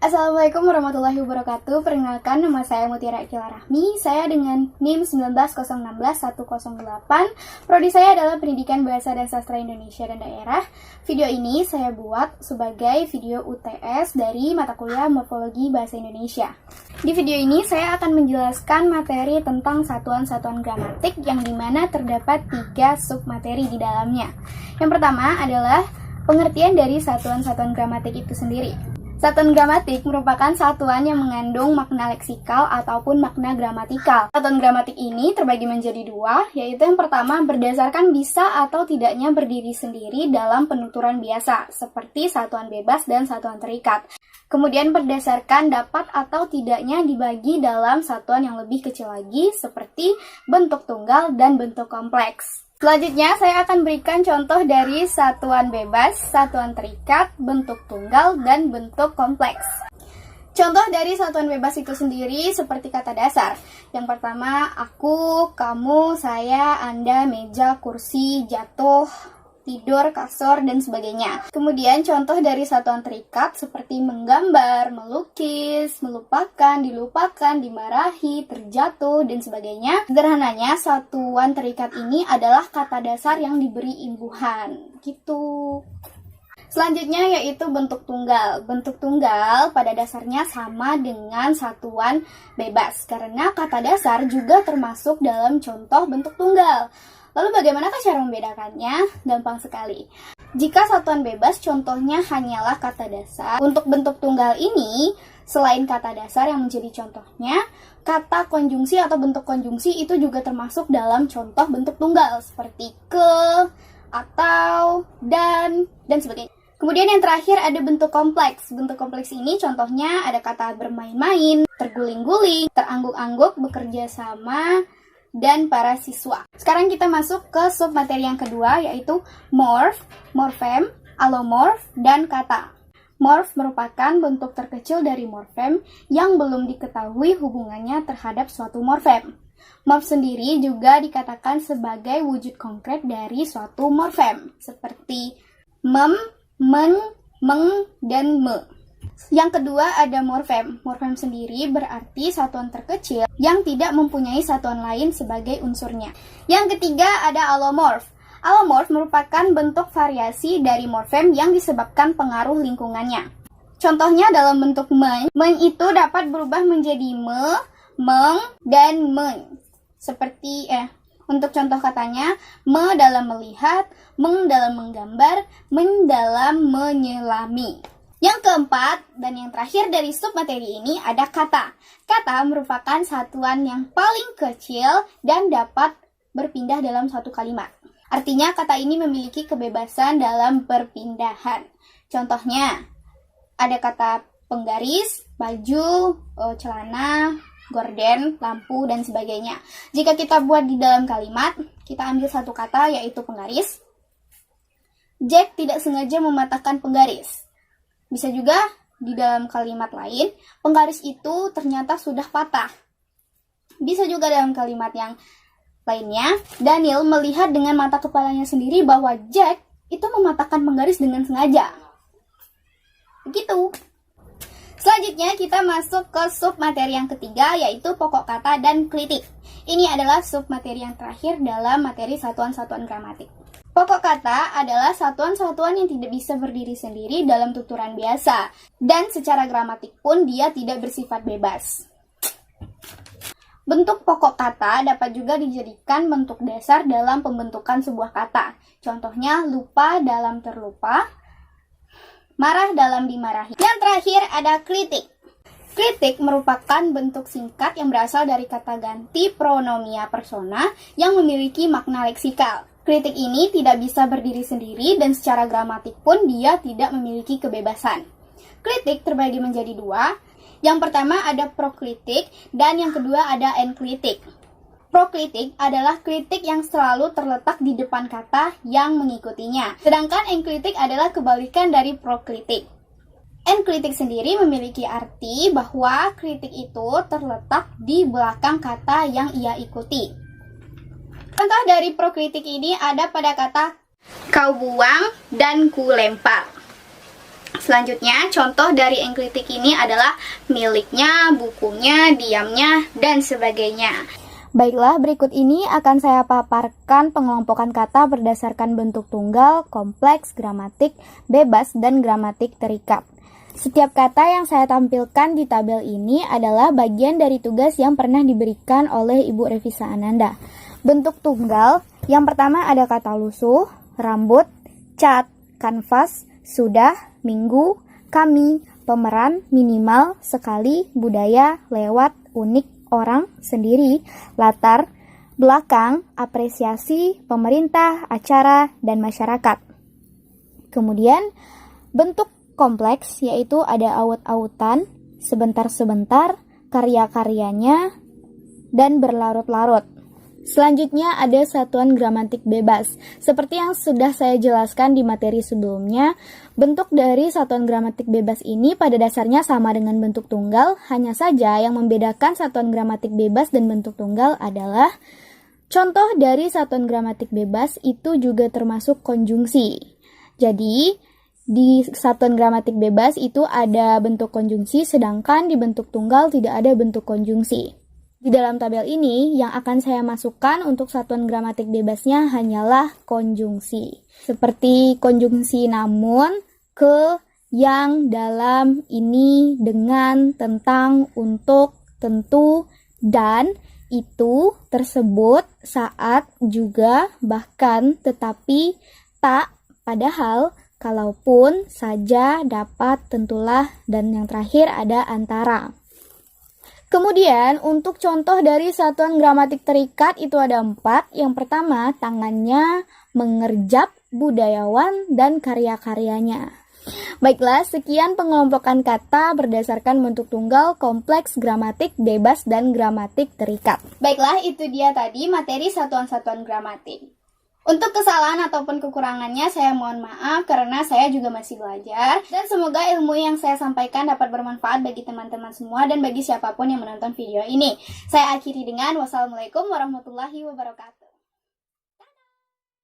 Assalamualaikum warahmatullahi wabarakatuh. Perkenalkan, nama saya Mutiara Iqyal Rahmi. Saya dengan NIM 19016-108. Prodi saya adalah Pendidikan Bahasa dan Sastra Indonesia dan Daerah. Video ini saya buat sebagai video UTS dari mata kuliah Morfologi Bahasa Indonesia. Di video ini saya akan menjelaskan materi tentang satuan-satuan gramatik yang dimana terdapat 3 submateri di dalamnya. Yang pertama adalah pengertian dari satuan-satuan gramatik itu sendiri. Satuan gramatik merupakan satuan yang mengandung makna leksikal ataupun makna gramatikal. Satuan gramatik ini terbagi menjadi 2, yaitu yang pertama berdasarkan bisa atau tidaknya berdiri sendiri dalam penuturan biasa, seperti satuan bebas dan satuan terikat. Kemudian berdasarkan dapat atau tidaknya dibagi dalam satuan yang lebih kecil lagi, seperti bentuk tunggal dan bentuk kompleks. Selanjutnya, saya akan berikan contoh dari satuan bebas, satuan terikat, bentuk tunggal, dan bentuk kompleks. Contoh dari satuan bebas itu sendiri seperti kata dasar. Yang pertama, aku, kamu, saya, Anda, meja, kursi, jatuh, tidur, kasur, dan sebagainya. Kemudian contoh dari satuan terikat seperti menggambar, melukis, melupakan, dilupakan, dimarahi, terjatuh, dan sebagainya. Sederhananya, satuan terikat ini adalah kata dasar yang diberi imbuhan. Gitu. Selanjutnya yaitu bentuk tunggal. Bentuk tunggal pada dasarnya sama dengan satuan bebas, karena kata dasar juga termasuk dalam contoh bentuk tunggal. Lalu bagaimanakah cara membedakannya? Gampang sekali. Jika satuan bebas contohnya hanyalah kata dasar, untuk bentuk tunggal ini, selain kata dasar yang menjadi contohnya, kata konjungsi atau bentuk konjungsi itu juga termasuk dalam contoh bentuk tunggal, seperti ke, atau, dan sebagainya. Kemudian yang terakhir ada bentuk kompleks. Bentuk kompleks ini contohnya ada kata bermain-main, terguling-guling, terangguk-angguk, bekerja sama, dan para siswa. Sekarang kita masuk ke submateri yang kedua, yaitu morf, morfem, alomorf, dan kata. Morf merupakan bentuk terkecil dari morfem yang belum diketahui hubungannya terhadap suatu morfem. Morf sendiri juga dikatakan sebagai wujud konkret dari suatu morfem, seperti mem, men, meng, dan me. Yang kedua ada morfem. Morfem sendiri berarti satuan terkecil yang tidak mempunyai satuan lain sebagai unsurnya. Yang ketiga ada alomorf. Alomorf merupakan bentuk variasi dari morfem yang disebabkan pengaruh lingkungannya. Contohnya dalam bentuk men. Men itu dapat berubah menjadi me, meng, dan men. Seperti untuk contoh katanya, me dalam melihat, meng dalam menggambar, men dalam menyelami. Yang keempat dan yang terakhir dari submateri ini ada kata. Kata merupakan satuan yang paling kecil dan dapat berpindah dalam suatu kalimat. Artinya kata ini memiliki kebebasan dalam perpindahan. Contohnya, ada kata penggaris, baju, celana, gorden, lampu, dan sebagainya. Jika kita buat di dalam kalimat, kita ambil satu kata yaitu penggaris. Jack tidak sengaja mematahkan penggaris. Bisa juga di dalam kalimat lain, penggaris itu ternyata sudah patah. Bisa juga dalam kalimat yang lainnya, Daniel melihat dengan mata kepalanya sendiri bahwa Jack itu mematahkan penggaris dengan sengaja. Begitu. Selanjutnya kita masuk ke submateri yang ketiga, yaitu pokok kata dan klitik. Ini adalah submateri yang terakhir dalam materi satuan-satuan gramatik. Pokok kata adalah satuan-satuan yang tidak bisa berdiri sendiri dalam tuturan biasa, dan secara gramatik pun dia tidak bersifat bebas. Bentuk pokok kata dapat juga dijadikan bentuk dasar dalam pembentukan sebuah kata. Contohnya lupa dalam terlupa, marah dalam dimarahi. Yang terakhir ada klitik. Klitik merupakan bentuk singkat yang berasal dari kata ganti pronomia persona yang memiliki makna leksikal. Klitik ini tidak bisa berdiri sendiri dan secara gramatik pun dia tidak memiliki kebebasan. Klitik terbagi menjadi 2. Yang pertama ada proklitik dan yang kedua ada enklitik. Proklitik adalah klitik yang selalu terletak di depan kata yang mengikutinya. Sedangkan enklitik adalah kebalikan dari proklitik. Enklitik sendiri memiliki arti bahwa klitik itu terletak di belakang kata yang ia ikuti. Contoh dari proklitik ini ada pada kata kau buang dan ku lempar. Selanjutnya, contoh dari enklitik ini adalah miliknya, bukunya, diamnya, dan sebagainya. Baiklah, berikut ini akan saya paparkan pengelompokan kata berdasarkan bentuk tunggal, kompleks, gramatik, bebas, dan gramatik terikat. Setiap kata yang saya tampilkan di tabel ini adalah bagian dari tugas yang pernah diberikan oleh Ibu Revisa Ananda. Bentuk tunggal, yang pertama ada kata lusuh, rambut, cat, kanvas, sudah, minggu, kami, pemeran, minimal, sekali, budaya, lewat, unik, orang, sendiri, latar, belakang, apresiasi, pemerintah, acara, dan masyarakat. Kemudian, bentuk kompleks yaitu ada aut-autan, sebentar-sebentar, karya-karyanya, dan berlarut-larut. Selanjutnya ada satuan gramatik bebas. Seperti yang sudah saya jelaskan di materi sebelumnya, bentuk dari satuan gramatik bebas ini pada dasarnya sama dengan bentuk tunggal, hanya saja yang membedakan satuan gramatik bebas dan bentuk tunggal adalah contoh dari satuan gramatik bebas itu juga termasuk konjungsi. Jadi, di satuan gramatik bebas itu ada bentuk konjungsi, sedangkan di bentuk tunggal tidak ada bentuk konjungsi. Di dalam tabel ini, yang akan saya masukkan untuk satuan gramatik bebasnya hanyalah konjungsi. Seperti konjungsi namun, ke, yang, dalam, ini, dengan, tentang, untuk, tentu, dan, itu, tersebut, saat, juga, bahkan, tetapi, tak, padahal, kalaupun, saja, dapat, tentulah, dan yang terakhir ada antara. Kemudian, untuk contoh dari satuan gramatik terikat itu ada 4. Yang pertama, tangannya, mengerjap, budayawan, dan karya-karyanya. Baiklah, sekian pengelompokan kata berdasarkan bentuk tunggal, kompleks, gramatik, bebas, dan gramatik terikat. Baiklah, itu dia tadi materi satuan-satuan gramatik. Untuk kesalahan ataupun kekurangannya saya mohon maaf karena saya juga masih belajar. Dan semoga ilmu yang saya sampaikan dapat bermanfaat bagi teman-teman semua dan bagi siapapun yang menonton video ini. Saya akhiri dengan wassalamualaikum warahmatullahi wabarakatuh.